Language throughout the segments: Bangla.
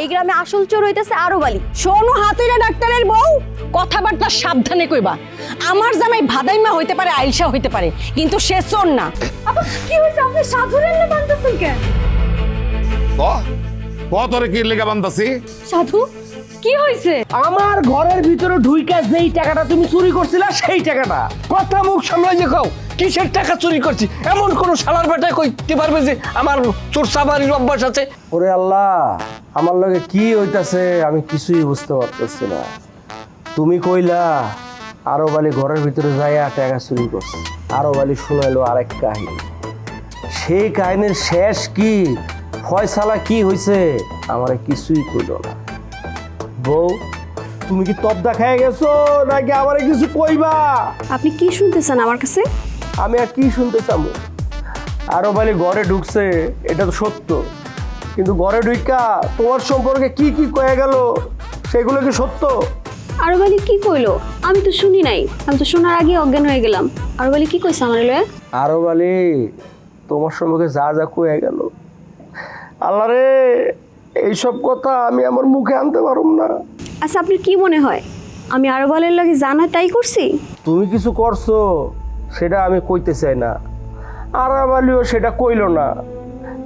এই গ্রামে আসল চোর হইতেছে আরব আলী। শোনো হাতুড়া ডাক্তারের বউ, কথাবার্তা সাবধানে কইবা। আমার জামাই ভাদাইমা হইতে পারে, আইলসা হইতে পারে, কিন্তু সে চোর না। আপা কি হইছে? আপনি সাধুর এমনি বানতেছেন কেন? তোরে কি লেগে বান্ধাছি? সাধু কি হইছে? আমার ঘরের ভিতরে ঢুইকা যেই টাকাটা তুমি চুরি করছিলা সেই টাকাটা। কথা মুখ সামলাই যে কও কিসের টাকা চুরি করছি, এমন কোন শালার বেটা কইতে পারবে যে আমার চোর চাবারির অভ্যাস আছে? ওরে আল্লাহ, আমার লগে কি হইতাছে আমি কিছুই বুঝতে পারতেছি না। তুমি কইলা আরব আলী ঘরের ভিতরে যাইয়া টাকা চুরি করছে, আরব আলী শুনাইলো আরেক কাহিনী। সেই কাহিনীর শেষ কি, ফয়সালা কি হইছে আমারে কিছুই কইল না। বউ, তুমি কি তবদা খেয়ে গেছো নাকি আমারে কিছু কইবা? আপনি কি শুনতেছেন আমার কাছে? আমি আর কি শুনতে চাবো? আরো বলে ঘরে ঢুকছে, এটা তো সত্য, কিন্তু ঘরে ঢুকা তোমার সম্পর্কে কি কি কয়ে গেল সেগুলো কি সত্য? আরব আলী কি কইলো? আমি তো শুনি নাই, আমি তো শোনার আগে অজ্ঞান হয়ে গেলাম। আরব আলী কি কইছে আমার লয়ে? আরো বলে তোমার সম্পর্কে যা যা কয়ে গেল, আল্লাহ রে, এইসব কথা আমি আমার মুখে আনতে পারুম না। আচ্ছা আপনার কি মনে হয় আমি আরব আলীর লাগে জানা তাই করছি? তুমি কিছু করছো সেটা আমি কইতে চাই না, আরব আলীও সেটা কইলো না,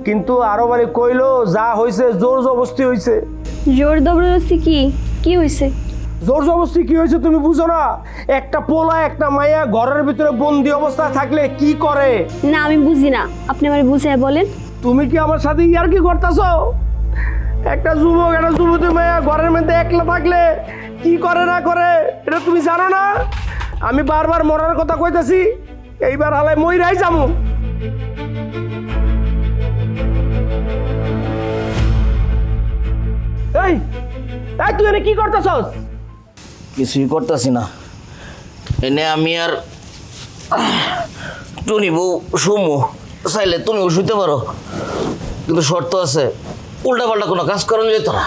কিন্তু আরব আলী কইলো যা হয়েছে জোর জবরদস্তি হয়েছে। জোর জবরদস্তি কি কি হইছে? জোর জবরদস্তি কি হয়েছে তুমি বুঝো না? একটা পোলা একটা মাইয়া ঘরের ভিতরে বন্দি অবস্থায় থাকলে কি করে? না আমি বুঝি না, আপনি আমারে বুঝায় বলেন। তুমি কি আমার সাথে ইয়ার কি করতেছো? একটা যুবক একটা যুবতী মাইয়া ঘরের মধ্যে একলা থাকলে কি করে না করে এটা তুমি জানো না? আমি বারবার মরার কথা কইতাছি, এইবার হালাই মইরাই যামু। এই এই তুই এনে কি করতেছস? কিছুই করতেছি না, এনে আমি আর টুনি বউ শুমু, চাইলে তুমিও শুইতে পারো, কিন্তু শর্ত আছে, উল্টা পাল্টা কোনো কাজ করেন যেত না।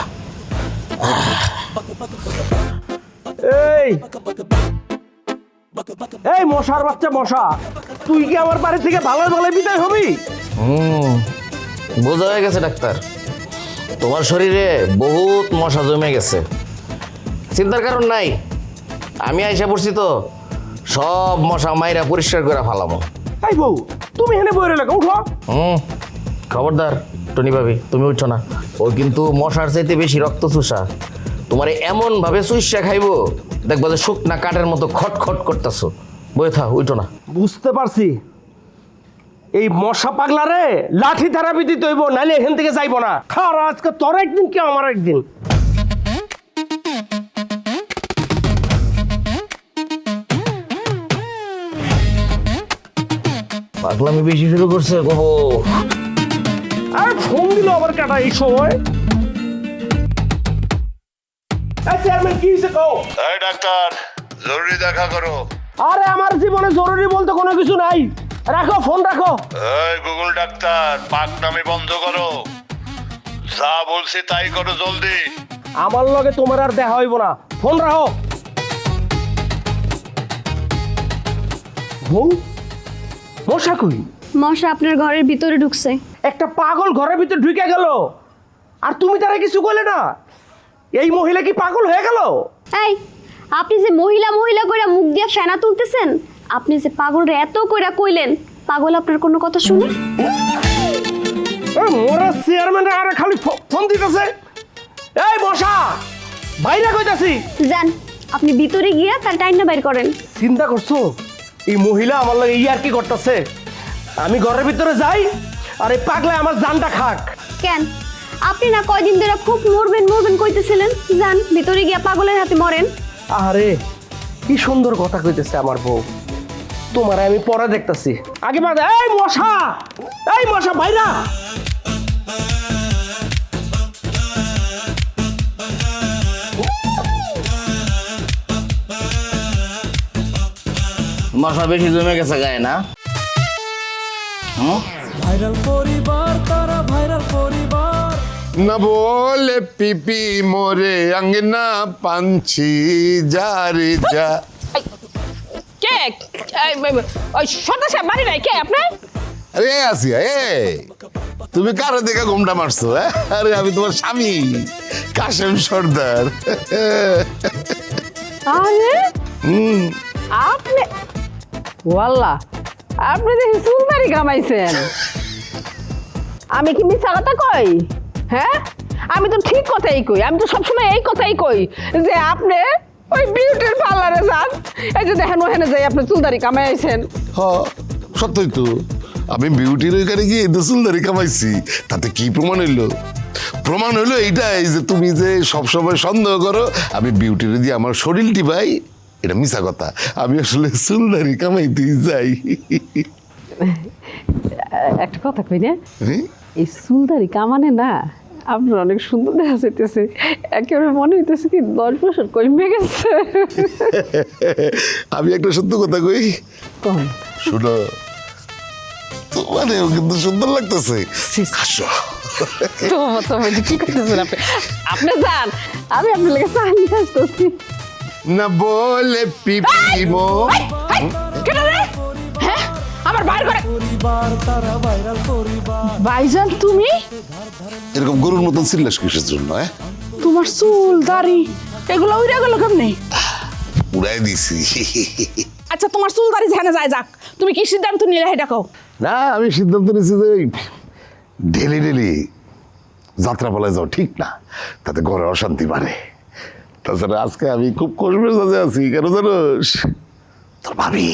এই এই মশার বাচ্চা মশা, তুই কি আমার বাড়ি থেকে ভালো ভালো বিদায় হবি? বোঝা হয়ে গেছে ডাক্তার, তোমার শরীরে বহুত মশা জমে গেছে, চিন্তার কারণ নাই, আমি আইসা পড়ছি তো, সব মশা মাইরা পরিষ্কার করে ফালামো। এই বউ, তুমি এখানে বইরে লাগো, উঠো। খবরদার টনি ভাবি, তুমি উঠছো না, ও কিন্তু মশার চাইতে বেশি রক্ত চুষা, তোমার এমন ভাবে চুষা খাইবো দেখবো যে শুকনা কাঠের মতো খটখট করতেছো। বই থা, উঠো না। বুঝতে পারছি, এই মশা পাগলারে লাঠি থেরাপি দিতে হইব, নাইলে এখান থেকে যাইব না। খার আজকে তোর একদিন কি আমার একদিন। পাগলামি বেশি শুরু করছে গো। আর ফোন দিল আবার কাটা এই সময়। এই চেয়ারম্যান কি হইছে কও? এই ডাক্তার, জরুরি দেখা করো। আরে আমার জীবনে জরুরি বলতে কোনো কিছু নাই, রাখো ফোন রাখো। এই গুগল ডাক্তার, পাকনামি বন্ধ করো, যা বলছি তাই করো জলদি। আমার লগে তোমার আর দেখা হইব না, ফোন রাখো। বউ, মশা কই? মশা আপনার ঘরের ভিতরে ঢুকছে। একটা পাগল ঘরের ভিতর ঢুকে গেল আর তুমি তারা কিছু করলে না? এই মহিলা কি পাগল হয়ে গেল? এই আপনি যে মহিলা মহিলা কইরা মুখ দিয়া ফেনা তুলতেছেন, আপনি যে পাগলরে এত কইরা কইলেন, পাগল আপনার কোনো কথা শুনে? মোরা চেয়ারম্যান আর খালি ফোন দিতেছে। এই মশা বাইরে কইতাছি। যান আপনি ভিতরে গিয়া তার টাইনা বাইর করেন। চিন্তা করছো এই মহিলা আমার লাগে ইয়ার কি করতেছে? আমি ঘরের ভিতরে যাই আর এই পাগলা আমার জানটা খাক। কেন আপনি না কয়দিন ধরে খুব মরবেন মরবেন কইতেছিলেন? যান ভিতরে গিয়া পাগলের হাতে মরেন। আরে কি সুন্দর কথা কইতেছে আমার বউ, তোমার আমি পরে দেখতেছি, আগে বাদ। এই মশা, এই মশা বাইরা। মশা বেশি জমে গেছে গায়ে না? ভাইরাল পরিবার, তারা ভাইরাল পরিবার। না বলে পিপি মোরে আঙ্গনা পাঞ্ছি যা রে যা। কে ওই সদস্য বাড়ি নাই কে আপনার? আরে আসিয়া, তুমি কারে দেখে ঘুমটা মারছো? হ্যাঁ, আরে আমি তোমার স্বামী কাশেম সর্দার। আরে আপনি ওয়াল্লাহ, আপনি দেখি চুলদারি কামাইছেন। আমি কি মিথ্যা কথা কই? হ্যাঁ, আমি তো ঠিক কথাই কই। আমি তো সবসময় এই কথাই কই যে আপনি ওই বিউটির পার্লারে যান, এই যে দেখেন ওখানে যাই আপনি চুলদারি কামাইছেন। হ, সত্যই তো। আমি বিউটির ওইখানে গিয়ে চুলদারি কামাইছি, তাতে কি প্রমাণ হইলো? প্রমাণ হইলো এইটাই যে তুমি যে সবসময় সন্দেহ করো আমি বিউটির দিয়ে আমার শরীর টিপাই, এটা মিছা কথা। আমি আসলে চুলদারি কামাইতেই যাই। একটা কথা কই না, হ্যাঁ? এই চুলদারি কামানে না আপনার অনেক সুন্দর দেখা যাইতেছে। একেবারে মনে হইতেছে কি 10 বছর কমে গেছে। আমি একটা সত্য কথা কই, কোন? শুনো, তোমারেও কিন্তু সুন্দর লাগতেছে। হাসো। কি করতেছেন আপনি? আপনি যান, আমি আপনার লেগে চা নিয়ে আসতেছি। না বলে পিপিমো। হ্যাঁ, আমার বাইর করে পরিবার তারা ভাইরাল পরিবার ভাইজান। তুমি এরকম গরুর মতন চিল্লাস কিসের জন্য? হ্যাঁ, তোমার চুল দাড়ি এগুলো উড়ে গেল কেমনি? উড়াই দিছি। আচ্ছা, তোমার চুল দাড়ি যেখানে যায় যাক, তুমি কি সিদ্ধান্ত নিলে এটা কও। না, আমি সিদ্ধান্ত নিয়েছি যে ডেলি ডেলি যাত্রাপালায় যাও ঠিক না, তাতে ঘরে অশান্তি বাড়ে। তাছাড়া আজকে আমি খুব খুশ মেজাজে আছি, কেন জানোস? তোর ভাবি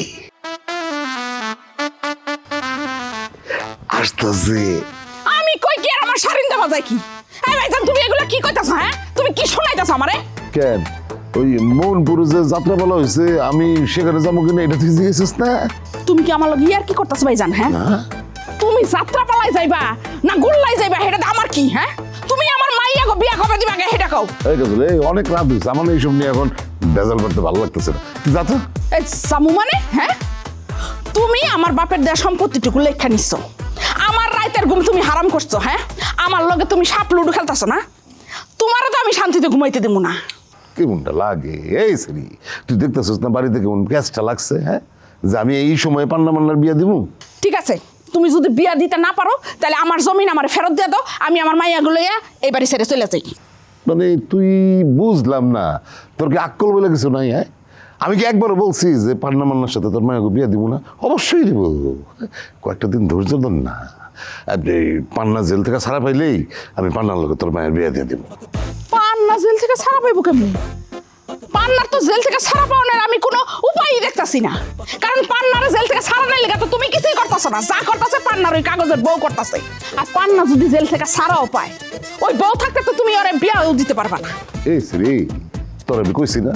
আসতেছে। আমি কই কি আর আমার শারিন্দা বাজায় কি? এই ভাইজান, তুমি এগুলো কি কইতাছো? হ্যাঁ, তুমি কি শোনাইতাছো আমারে? কেন ওই মোহনপুরে যে যাত্রাপালা হয়েছে আমি সেখানে যাবো কিনা এটা তুই জিজ্ঞেস না? তুমি কি আমার লগে ইয়ার কি করতাছো ভাইজান? হ্যাঁ, তুমি যাত্রা পালাই যাইবা না গোল্লাই যাইবা, এটা আমার কি? হ্যাঁ, তুমি আমার মাইয়া গো বিয়া কবে দিবা এটা কও। এই কাজল, এই অনেক রাত হয়েছে, আমার এইসব নিয়ে এখন বেজাল করতে ভালো লাগতেছে না। তুই যা তো। এই সামু মানে? হ্যাঁ, তুমি আমার বাপের দেয়া সম্পত্তিটুকু লেখা নিচ্ছ, আমার রাইতের ঘুম তুমি হারাম করছো। হ্যাঁ, আমার লগে তুমি সাপ লুডু খেলতেছো না, তোমারও তো আমি শান্তিতে ঘুমাইতে দেবো না। কেমনটা লাগে? এই শ্রী, তুই দেখতেছিস না বাড়িতে কেমন গ্যাসটা লাগছে? হ্যাঁ, যে আমি এই সময় পান্না মান্নার বিয়া দিব? ঠিক আছে, তুমি যদি বিয়া দিতে না পারো তাহলে আমার জমিন আমার ফেরত দিয়ে দাও, আমি আমার মাইয়াগুলো এই বাড়ি ছেড়ে চলে যাই। মানে তুই বুঝলাম না, তোর কি আক্কল বলে কিছু নাই? হ্যাঁ, আমি কি একবারও বলছি যে পান্না মান্নার সাথে তোর মায়াকে বিয়া দিব না? অবশ্যই দিব, কয়েকটা দিন ধৈর্য ধর না। পান্না জেল থেকে ছাড়া পাইলেই আমি পান্নার লোকে তোর মায়ের বিয়া দিয়ে দিব। পান্না জেল থেকে ছাড়া পাইবো কেমনি? পান্নার তো জেল থেকে ছাড়া পাওয়ার আমি কোনো উপায়ই দেখতাছি না, কারণ পান্নার জেল থেকে ছাড়া নাই লেগে তো তুমি কিছুই করতেছো না। যা করতেছে পান্নার ওই কাগজের বউ করতেছে। আর পান্না যদি জেল থেকে ছাড়াও পায়, ওই বউ থাকতে তো তুমি ওরে বিয়াও দিতে পারবা না। এই শ্রী, তোর আমি কইছি না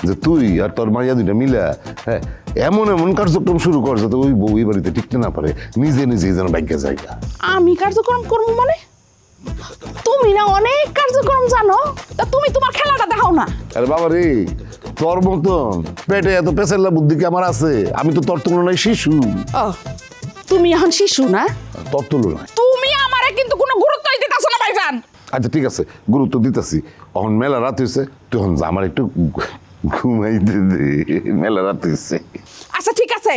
যে তুই আর তোর মাইয়া দুইটা মিলা হ্যাঁ এমন এমন কার্যক্রম শুরু কর যাতে ওই বউ এই বাড়িতে টিকতে না পারে, নিজে নিজেই যেন ভাগ্যে জায়গা। আমি কার্যক্রম করবো মানে? তুমি না অনেক কার্যক্রম জানো, তা তুমি তোমার খেলাটা দেখাও না। আরে বাবা রে, তোর মতন পেটে এত পেছাল্লা বুদ্ধি কি আমার আছে? আমি তো তোর তুলনায় শিশু। ও, তুমি এখন শিশু না? তোর তুলনায় তুমি আমারে কিন্তু কোনো গুরুত্বই দিতাছো না ভাইজান। আচ্ছা ঠিক আছে, গুরুত্ব দিতেছি। এখন মেলা রাত হয়েছে, তুই এখন যা, আমার একটু ঘুমাইতে দে, মেলা রাত হয়েছে। আচ্ছা ঠিক আছে,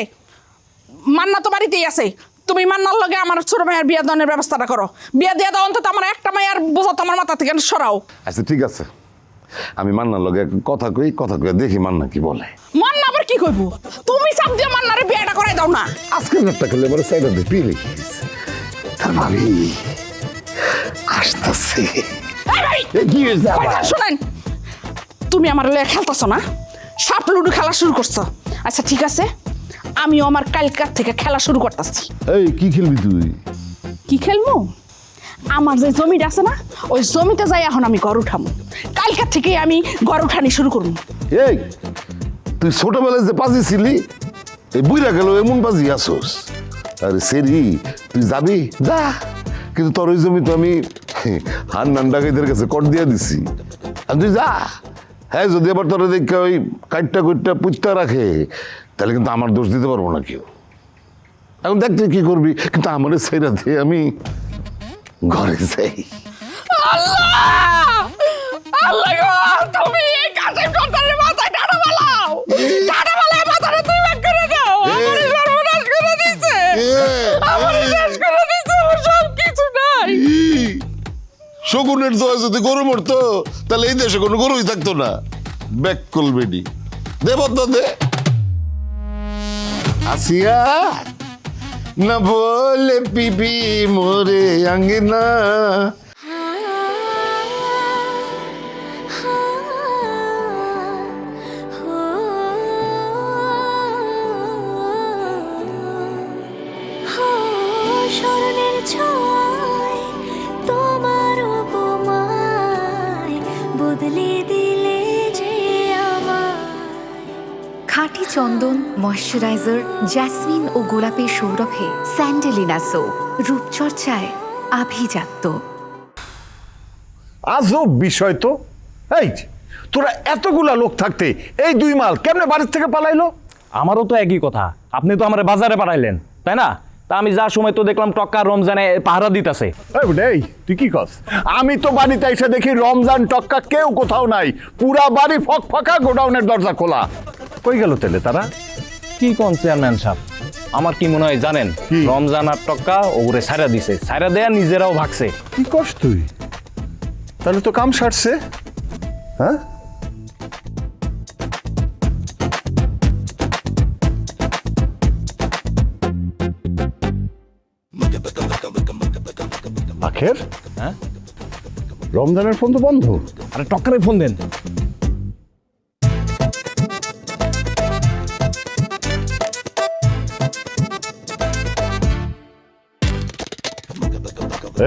মান্না তো বাড়িতেই আছে, তুমি মান্নার লগে আমার ছোট মায়ের বিয়া দানের ব্যবস্থাটা করো। বিয়া দিয়ে দাও, অন্তত আমার একটা মায়ের বোঝা তো আমার মাথা থেকে সরাও। আচ্ছা ঠিক আছে, আমি মান্নার লগে কথা কই দেখি মান্না কি বলে। মান্না আবার কি কইব? তুমি চাপ দিয়ে মান্নারে বিয়াটা করাই দাও না। আজকে রাতটা খেলে এবারে সাইডা দিয়ে পিলে তার ভাবি আসতেছে। কি হয়েছে আবার? শুনেন, তুমি আমার লগে খেলতেছো না, সাপ লুডু খেলা শুরু করছো। আচ্ছা ঠিক আছে, আমিও আমার কালকার থেকে খেলা শুরু করতেছি। এই কি খেলবি তুই? কি খেলবো? আমার যে জমিটা আছে না, ওই জমিতে যাই এখন আমি ঘর উঠামো। কালকার থেকে আমি ঘর উঠানি শুরু করবো। এই তুই ছোটবেলায় যে পাজি ছিলি, এই বুইরা গেল এমন পাজি আসোস। আরে সেরি, তুই যাবি যা, কিন্তু তোর ওই জমি তো আমি হান্নান ডাকাইদের কাছে কর দিয়ে দিছি। আর তুই যা, হ্যাঁ যদি আবার তোর দেখে ওই কাইটটা কুইটটা পুঁতটা রাখে, তাহলে কিন্তু আমার দোষ দিতে পারবো না কেউ। এখন দেখ তুই কি করবি, কিন্তু আমার সেইটা দিয়ে আমি ঘরে যাই। আল্লাহ আল্লাহ গো, তুমি এই কাজের সরকারের মাথায় টানা বালাও, টানা বালায় মাথাটা তুমি ভাগ করে দাও। আমারে সর্বনাশ করে দিয়েছে, আমারে শেষ করে দিয়েছে, আমার সব কিছু না। শকুনের দোয়া যদি গরু মরতো তাহলে এই দেশে কোনো গরুই থাকতো না। ব্যাককল বেডি দে বদ্ধ দে। আসিয়া না বলে পিপি মোরে আঙ্গিনা। স্মরণের ছয় তোমার উপমায় বদলে দিলে যে আমায়। খাঁটি চন্দন, ময়শ্চারাইজার, জ্যাসমিন ও গোলাপের সৌরভে স্যান্ডেলিনা সোপ, রূপচর্চায় আভিজাত্য। আজব বিষয় তো। এই তোরা এতগুলা লোক থাকতে এই দুই মাল কেমনে বাড়ির থেকে পালাইলো? আমারও তো একই কথা, আপনি তো আমার বাজারে পাঠাইলেন তাই না? তা আমি যার সময় তো দেখলাম টক্কা রমজানে পাহারা দিতেছে। এই তুই কি কস? আমি তো বাড়িতে এসে দেখি রমজান টক্কা কেউ কোথাও নাই, পুরা বাড়ি ফক ফাঁকা, গোডাউনের দরজা খোলা। কই গেল তেলে তারা? কি কোন চেয়ারম্যান সাহেব, আমার কি মনে হয় জানেন? কি? রমজান আর টক্কা ওরে ছাইরা দিছে, ছাইরা দেয়া নিজেরাও ভাগছে। কি কস তুই? তাহলে তো কাম সারছে। হ্যাঁ, আখের হ্যাঁ, রমজানের ফোন তো বন্ধ। আরে টক্কারে ফোন দেন।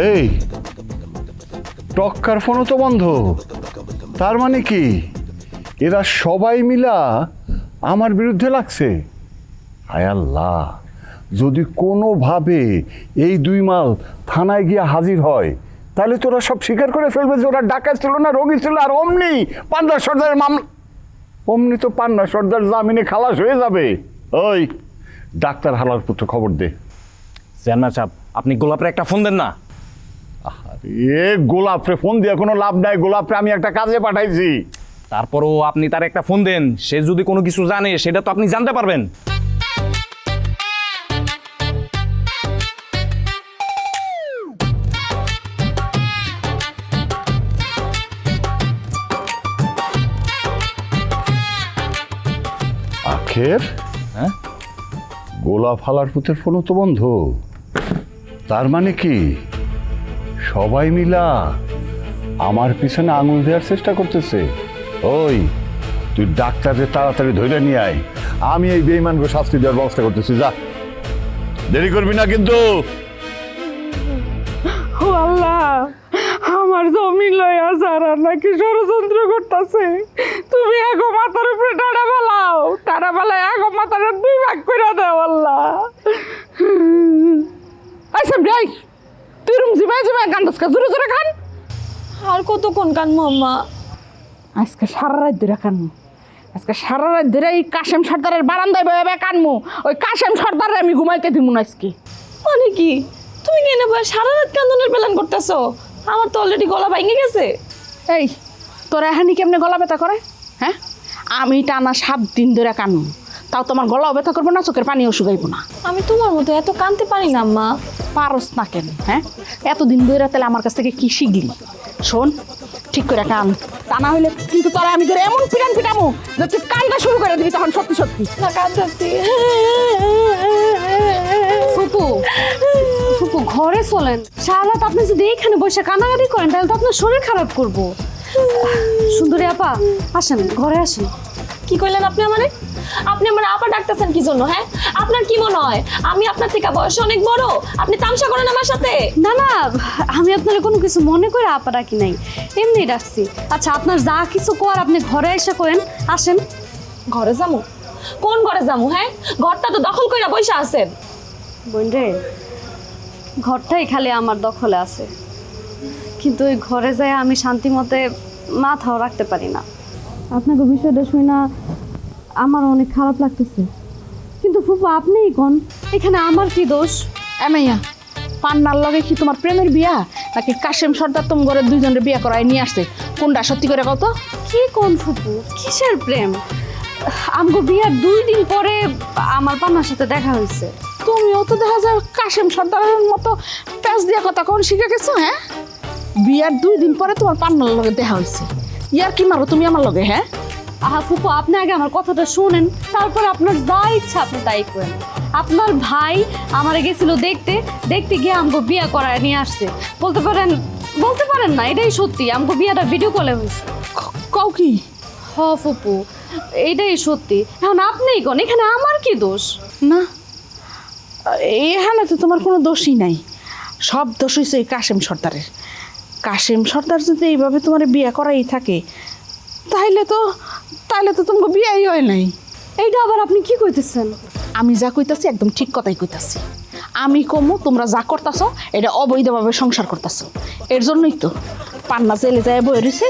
এই টক্কার ফোনও তো বন্ধ, তার মানে কি এরা সবাই মিলা আমার বিরুদ্ধে লাগছে? হায় আল্লাহ, যদি কোনোভাবে এই দুই মাল থানায় গিয়ে হাজির হয় তাহলে তোরা সব স্বীকার করে ফেলবে যে ওরা ডাকাত ছিল না, রোগী ছিল, আর অমনি পান্না সর্দারের মামলা, অমনি তো পান্না সর্দার জামিনে খালাস হয়ে যাবে। ওই ডাক্তার হালার পুত্র খবর দে। চেয়ারম্যান সাহেব, আপনি গোলাপের একটা ফোন দেন না। এ গোলাপরে ফোন দিয়ে কোনো লাভ নাই, গোলাপরে আমি একটা কাজে পাঠাইছি। তারপরও আপনি তার একটা ফোন দেন, সে যদি কোনো কিছু জানে সেটা তো আপনি জানতে পারবেন। আখের হ্যাঁ, গোলাপ হালার পুতের ফোনও তো বন্ধ, তার মানে কি সবাই মিলা আমার পিছনে আঙুল দেওয়ার চেষ্টা করতেছে? ওই তুই ডাক্তারদের তাড়াতাড়ি ধরে নিয়ে আয়, আমি এই বেঈমানকে শাস্তি দেওয়ার ব্যবস্থা করতেছি। যা, দেরি করবি না কিন্তু। ও আল্লাহ, আমার জমি লইয়া যারা নাকি ষড়যন্ত্র করতেছে, তুমি এগো মাথার উপরে টানা ফেলাও, টানা ফেলায় এগো মাথার দুই ভাগ করে দাও আল্লাহ। আচ্ছা ভাই, তুই রুম জিবাই জিবাই গান দোসকা জোরে জোরে খান। আর কতক্ষণ কানবো আম্মা? আজকে সারা রাত ধরে কানমু, আজকে সারা রাত ধরে এই কাশেম সর্দারের বারান্দায় বয়ে কানমু। ওই কাশেম সর্দারে আমি ঘুমাইতে দিব না আজকে। মানে কি, তুমি কেন সারা রাত কান্দনের প্ল্যান করতেছো? আমার তো অলরেডি গলা ভেঙে গেছে। এই তোরা এখানে কেমনে গলা ব্যথা করে? হ্যাঁ, আমি টানা 7 দিন ধরে কানমু, তাও তোমার গলাও ব্যথা করবো না, চোখের পানিও শুকাইবো না। আমি তোমার মতো এত কানতে পারি না আম্মা। পারস না কেন? হ্যাঁ, এতদিন ধরে তাহলে আমার কাছ থেকে কি শিখলি? শোন, ঠিক করে কান, তা না হইলে কিন্তু তোরা আমি ধরে এমন পিটান পিটামু যে তুই কানটা শুরু করে দিবি তখন সত্যি সত্যি। না কাঁদতেছি। ফুপু ফুপু ঘরে চলেন, সারাত আপনি যদি এইখানে বসে কান্নাকাটি করেন তাহলে তো আপনার শরীর খারাপ করবো। সুন্দরী আপা আসেন, ঘরে আসেন। কি কইলেন আপনি আমারে? আপনি আমার আপা ডাকতেছেন কি জন্য? হ্যাঁ, আপনার কি মনে হয় আমি আপনার থেকে বয়সে অনেক বড়? আপনি তামসা করেন আমার সাথে? না না, আমি আপনার কোনো কিছু মনে করে আপা ডাকি নাই, এমনি ডাকছি। আচ্ছা আপনার যা কিছু কর আপনি ঘরে এসে করেন, আসেন। ঘরে যামু? কোন ঘরে যামু? হ্যাঁ, ঘরটা তো দখল কইরা বইসা আছেন। বোন রে, ঘরটাই খালি আমার দখলে আছে, কিন্তু ওই ঘরে যায় আমি শান্তি মতে মাথাও রাখতে পারি না। আপনাকে বিষয়টা শুই না আমার অনেক খারাপ লাগতেছে, কিন্তু ফুপু আপনিই কোন, এখানে আমার কি দোষ? এমাইয়া, পান্নার লগে কি তোমার প্রেমের বিয়া নাকি কাশেম সর্দার তোম ঘরে দুইজনের বিয়া করায় নিয়ে আসছে? কোনটা সত্যি করে কত? কি কোন ফুপু, কিসের প্রেম? আমগো বিয়ার 2 দিন পরে আমার পান্নার সাথে দেখা হয়েছে। তুমিও তো দেখা যায় কাশেম সর্দারের মতো প্যাঁচ দিয়া কথা কোন শিখে গেছো। হ্যাঁ, বিয়ার 2 দিন পরে তোমার পান্নার লগে দেখা হয়েছে। ইয়ার কি মারো তুমি আমার লগে? হ্যাঁ, আহা ফুপু, আপনি আগে আমার কথাটা শুনেন, তারপরে আপনার যা ইচ্ছা আপনি তাই করেন। আপনার ভাই আমারে গেছিল দেখতে, দেখতে গিয়ে আমগো বিয়া করায় নিয়ে আসছে। বলতে পারেন না, এটাই সত্যি, আমগো বিয়াটা ভিডিও কলে হয়েছে। কও কি? হ ফুপু, এইটাই সত্যি। এখন আপনিই কোন, এখানে আমার কি দোষ? না, এখানে তো তোমার কোনো দোষই নাই। সব দোষ হয়েছে এই কাশেম সর্দারের। কাশেম সর্দার যদি এইভাবে তোমার বিয়ে করাই থাকে, তাহলে তো তোমাকে বিয়েই হয় নাই। এইটা আবার আপনি কি কইতেছেন? আমি যা কইতাছি একদম ঠিক কথাই কইতাছি। আমি কমু তোমরা যা করতাছো এটা অবৈধভাবে সংসার করতাছো। এর জন্যই তো পান্না জেলে যায় বয়ে রয়েছে।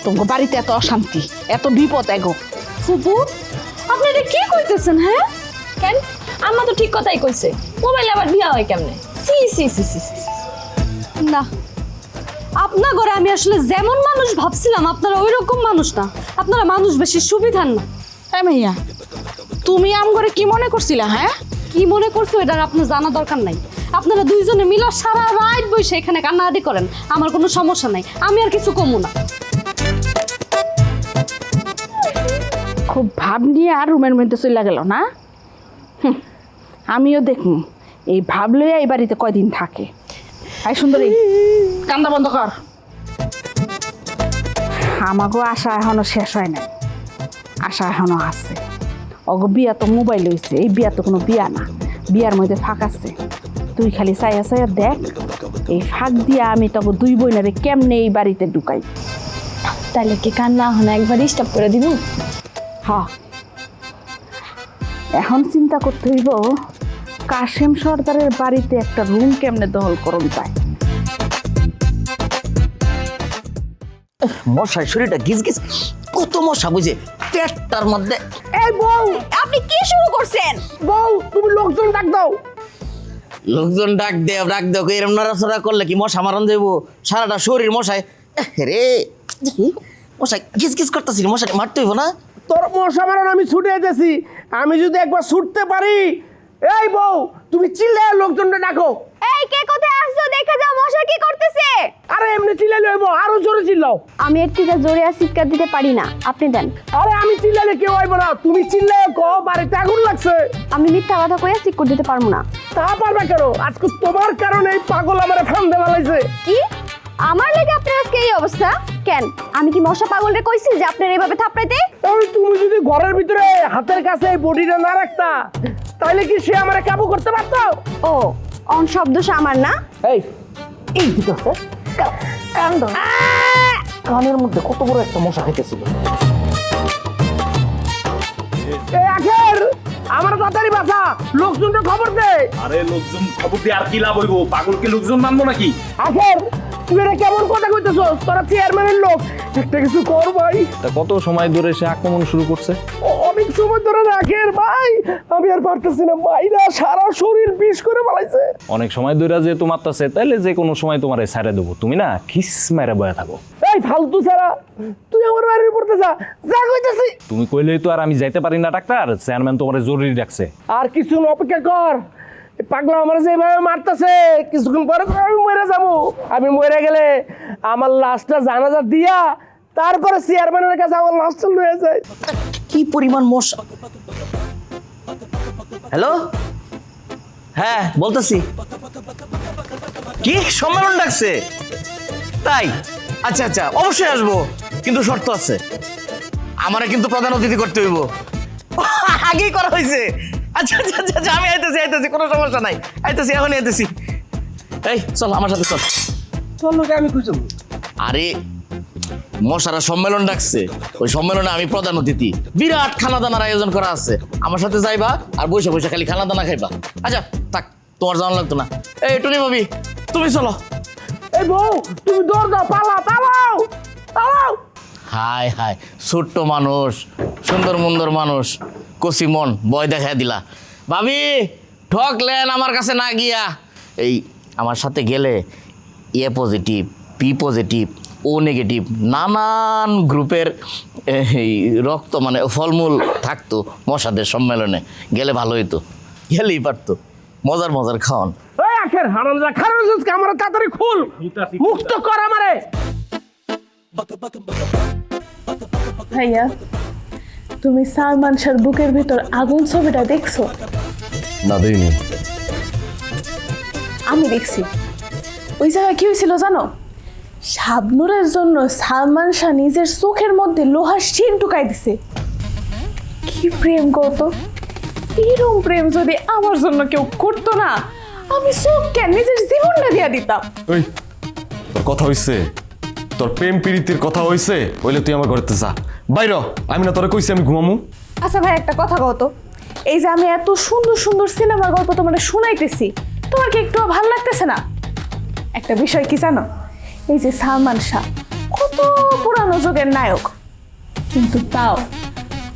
তোমাকে বাড়িতে এত অশান্তি, এত বিপদ এগো। ফুপু, আপনি এটা কি কইতেছেন? হ্যাঁ, কেন? আম্মা তো ঠিক কথাই কইছে, মোবাইলে আবার বিয়া হয় কেমনে? সি সি সি সি সি। না, আপনার ঘরে আমি আসলে যেমন মানুষ ভাবছিলাম আপনারা ওই রকম মানুষ না। আপনারা মানুষ বেশি সুবিধার না। হ্যাঁ মাইয়া, তুমি আম করে কি মনে করছিলা? হ্যাঁ, কি মনে করছো এটা আপনার জানা দরকার নাই। আপনারা দুইজনে মিলা সারা রাত বসে এখানে কান্নাকাটি করেন, আমার কোনো সমস্যা নাই, আমি আর কিছু কমু না। খুব ভাব নিয়ে আর রুমের মধ্যে চলে গেল না? আমিও দেখুন এই ভাব লইয়া এই বাড়িতে কয়দিন থাকে। আই সুন্দরী, কান্দা বন্ধ কর। আমাগো আশা এখনো শেষ হয় নাই, আশা এখনো আছে। অগো বিয়া তো মোবাইল হয়েছে, এই বিয়া তো কোনো বিয়া না, বিয়ার মধ্যে ফাঁক আছে। তুই খালি চাইয়া চাইয়া দেখ, এই ফাঁক দিয়া আমি তোকে 2 বোনেরে কেমনে এই বাড়িতে ঢুকাই। তাইলে কি কান্না হন একবার স্টপ করে দিব? হ্যাঁ, এখন চিন্তা করতে হইব কাশেম সর্দারের বাড়িতে একটা রুম কেমনে দখল করুন যায়। মশার শরীরটা গিজ গিজ, কত মশা বুঝে পেটটার মধ্যে। এই বউ, আপনি কি শুরু করছেন? বউ তুমি লোকজন ডাক দাও। লোকজন ডাক দেও এরম নড়াচড়া করলে কি মশা মারণ যাইব? সারাটা শরীর মশায় রে, মশাই গিজ গিজ করতেছি, মশাকে মারতে হইব না? তোর মশা মারণ আমি ছুটে যেতেছি। আমি যদি একবার ছুটতে পারি। এই বউ, তুমি চিল্লায় লোকজনটা ডাকো। এই কে কোথায় আসছো দেখে যাও, মশা কি করতেছে? আরে এমনি চিল্লাইলে হইব, আরো জোরে চিল্লাও। আমি এর থেকে জোরে আর চিৎকার দিতে পারি না, আপনি দেন। আরে আমি চিল্লাইলে কেউ হইব না, তুমি চিল্লায় কও বাড়িতে আগুন লাগছে। আমি মিথ্যা কথা কইয়া চিৎকার দিতে পারবো না। তা পারবে কেন? আজকে তোমার কারণে এই পাগল আমারে ফান্দে ফেলাইছে। কি আমার লেগে আপনার আজকে এই অবস্থা? কেন আমি কি মশা পাগলরে কইছি যে আপনার এইভাবে থাপড়াইতে? তাহলে তুমি যদি ঘরের ভিতরে হাতের কাছে এই বডিটা না রাখতা, তাহলে কি সে আমারে কাবু করতে পারত? ও, অন শব্দ আমার না। এই এই দিকে কাণ্ড, কানের মধ্যে কত বড় একটা মশা খাইতেছিল। এই আখের, আমার তাড়াতাড়ি বাঁচা, লোকজনকে খবর দে। আরে লোকজন খবর দিয়ে আর কি লাভ হইব? পাগলকে লোকজন মানবো নাকি? আখের, তুই এটা কেমন কথা কইতেছস? তোরা চেয়ারম্যানের লোক, একটা কিছু কর ভাই। তা কত সময় ধরে সে আক্রমণ শুরু করছে? অনেক সময় ধরে রাখের ভাই, আমি আর পারতেছি না ভাই, না সারা শরীর বিষ করে ফেলাইছে। অনেক সময় ধরে যেহেতু মারতাছে, তাইলে যে কোনো সময় তোমার ছাড়ে দেবো। তুমি না খিস মেরে বয়া থাকো। এই ফালতু ছাড়া, তুই আমার বাড়ির পড়তে যা কইতেছি। তুমি কইলেই তো আর আমি যাইতে পারি না ডাক্তার, চেয়ারম্যান তোমার জরুরি ডাকছে। আর কিছুক্ষণ অপেক্ষা কর। এই পাগলা আমার যেভাবে মারতেছে, কিছুক্ষণ পরে তো আমি মরে যাবো। আমি মরে গেলে আমার লাশটা জানাজা দিয়া তারপরে চেয়ারম্যানের কাছে আমার লাশটা লয়ে যায়। কি পরিমাণ মশা! হ্যালো, হ্যাঁ বলতেছি। কি সম্মেলন ডাকছে? তাই? আচ্ছা আচ্ছা, অবশ্যই আসবো, কিন্তু শর্ত আছে। আমারে কিন্তু প্রধান অতিথি করতে হইব। আগেই করা হয়েছে। আচ্ছা আচ্ছা আচ্ছা, আমি আইতেছি, কোনো সমস্যা নাই। আইতেছি, এখনই আইতেছি। এই চল আমার সাথে চল। তোর লোকে আমি খুঁজব। আরে মশারা সম্মেলন ডাকছে, ওই সম্মেলনে আমি প্রধান অতিথি। বিরাট খানা দানার আয়োজন করা আছে, আমার সাথে যাইবা আর বসে বসে খালি খানা দানা খাইবা। আচ্ছা থাক, তোমার জানা লাগতো না। এই টুনি ভাবি, তুমি চলো। এই বউ, তুমি দৌড় দাও, পালাও। হাই হাই, ছোট্ট মানুষ, সুন্দর মুন্দর মানুষ, কচি মন, ভয় দেখা দিলা। ভাবি ঠকলেন আমার কাছে না গিয়া। এই আমার সাথে গেলে এ পজিটিভ, পি পজিটিভ, ও নেগেটিভ, নানান গ্রুপের এই রক্ত মানে ফলমূল থাকতো মশাদের সম্মেলনে। গেলে ভালো হইতো, গেলেই পারতো। মজার খাওয়ান। এই লাখের হারামজা খারাপ আমার তাড়াতাড়ি খুল, মুক্ত কর আমারে। ভাইয়া, তুমি সালমান শাহর বুকের ভিতর আগুন ছবিটা দেখছো? না দেইনি। আমি দেখছি। ওই জায়গায় কি হয়েছিল জানো? শাবনুরের জন্য সালমান শাহ নিজের চোখের মধ্যে লোহার শিং ঢুকাই দিছে। কি প্রেম কত! এরকম প্রেম যদি আমার জন্য কেউ করতো না, আমি চোখ কেন নিজের জীবনটা দিয়া দিতাম। ওই তোর কথা হইছে, তোর প্রেম প্রীতির কথা হইছে, বলে তুই আমার ঘরেতে যা, বাইর। আমি না তোরে কইছি আমি ঘুমামু। আচ্ছা ভাই, একটা কথা কত, এই যে আমি এত সুন্দর সুন্দর সিনেমার গল্প তোমার শোনাইতেছি, তোমার কি একটু ভালো লাগতেছে না? একটা বিষয় কি জানো, এই যে সালমান শাহ কত পুরানো যুগের নায়ক, কিন্তু তাও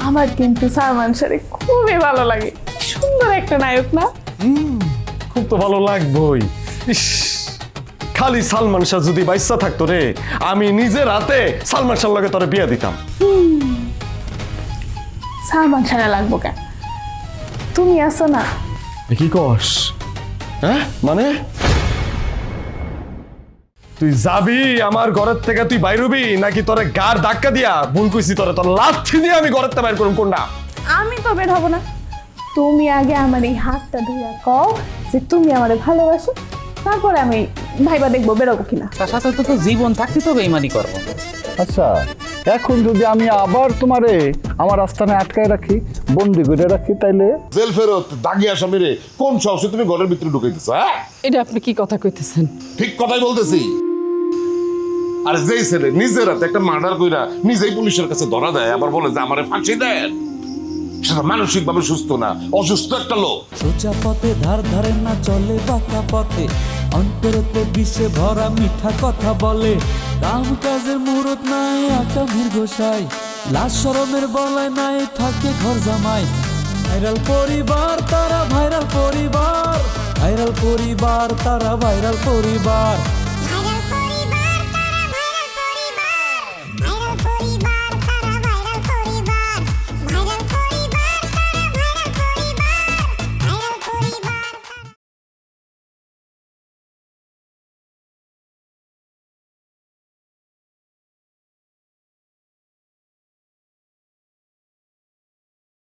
আমার কিন্তু সালমান শাহরে খুবই ভালো লাগে। সুন্দর একটা নায়ক না? খুব তো ভালো লাগবই। ইস, খালি সালমান শাহ যদি বাইসা থাকতো রে, আমি নিজের হাতে সালমান শাহর লগে তোরে বিয়া দিতাম। সালমান শাহ লাগবো কেন? তুমি আছো না। কি কস? হ্যাঁ মানে তুই যাবি আমার ঘরের থেকে, তুই বাইরবি নাকি তোরে গার ধাক্কা দিয়া ভুল কইছি তোরে, তোর লাথি দিয়ে আমি ঘরের থেকে বাইর করুম কোনটা? আমি তো বের হবো না, তুমি আগে আমার এই হাতটা ধরে কও যে তুমি আমারে ভালোবাসো, তারপরে আমি ভাইবা দেখবো বেরোবো কিনা। তার সাথে তো জীবন থাকতে তো বেইমানি করবো। আচ্ছা, এখন যদি আমি আবার তোমারে আমার আস্থানে আটকায় রাখি, বন্দি করে রাখি, তাইলে? জেল ফেরত দাগি আসামিরে কোন সাহসে তুমি ঘরের ভিতরে ঢুকাইতেছো? হ্যাঁ, এটা আপনি কি কথা কইতেছেন? ঠিক কথাই বলতেছি। আর যেই ছেলে নিজের হাতে একটা মার্ডার কইরা নিজেই পুলিশের কাছে ধরা দেয়, আবার বলে যে আমারে ফাঁসি দেন, সেটা মানসিক ভাবে সুস্থ না, অসুস্থ একটা লোক। সোজা পথে ধার ধারে না চলে বাঁকা পথে, অন্তরতে বিষে ভরা মিঠা কথা বলে। কাম কাজের মুরত নাই আকামের গোসাই, লাশ শরমের বলায় নাই থাকে ঘর জামাই। ভাইরাল পরিবার তারা ভাইরাল পরিবার, ভাইরাল পরিবার তারা ভাইরাল পরিবার।